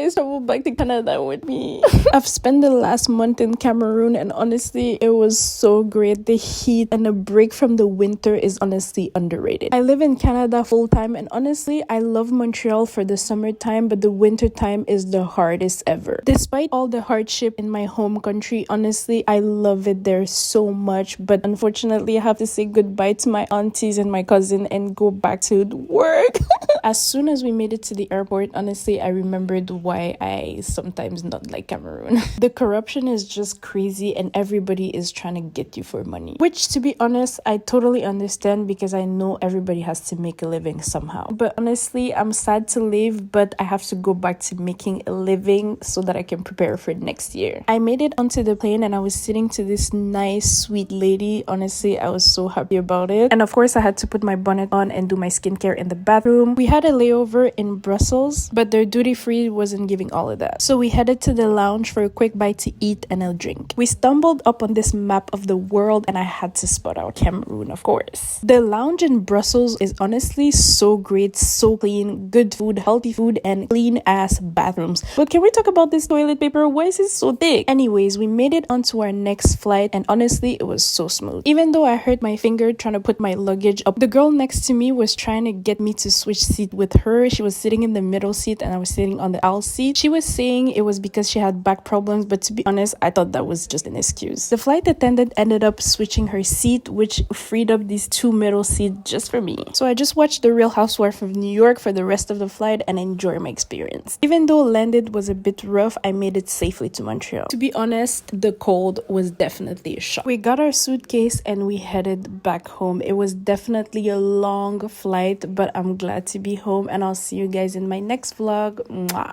guys travel back to Canada with me. I've spent the last month in Cameroon and honestly, it was so great. The heat and a break from the winter is honestly underrated. I live in Canada full time and honestly, I love Montreal for the summertime, but the winter time is the hardest ever. Despite all the hardship in my home country, honestly, I love it there so much, but unfortunately, I have to say goodbye to my aunties and my cousin and go back to work. As soon as we made it to the airport, honestly, I remembered why I sometimes not like Cameroon. The corruption is just crazy and everybody is trying to get you for money. Which, to be honest, I totally understand because I know everybody has to make a living somehow. But honestly, I'm sad to leave, but I have to go back to making a living so that I can prepare for next year. I made it onto the plane and I was sitting to this nice, sweet lady. Honestly, I was so happy about it. And of course, I had to put my bonnet on and do my skincare in the bathroom. We had a layover in Brussels, but their duty-free wasn't giving all of that. So we headed to the lounge for a quick bite to eat and a drink. We stumbled up on this map of the world and I had to spot out Cameroon, of course. The lounge in Brussels is honestly so great, so clean, good food, healthy food, and clean ass bathrooms. But can we talk about this toilet paper? Why is it so thick? Anyways, we made it onto our next flight and honestly, it was so smooth. Even though I hurt my finger trying to put my luggage up, the girl next to me was trying to get me to switch seat with her. She was sitting in the middle seat and I was sitting on the aisle seat. She was saying it was because she had back problems, but to be honest, I thought that was just an excuse. The flight attendant ended up switching her seat, which freed up these two middle seats just for me. So I just watched The Real Housewife of New York for the rest of the flight and enjoy my experience. Even though landed was a bit rough, I made it safely to Montreal. To be honest, the cold was definitely a shock. We got our suitcase and we headed back home. It was definitely a long flight, but I'm glad to be home and I'll see you guys in my next vlog. Mwah.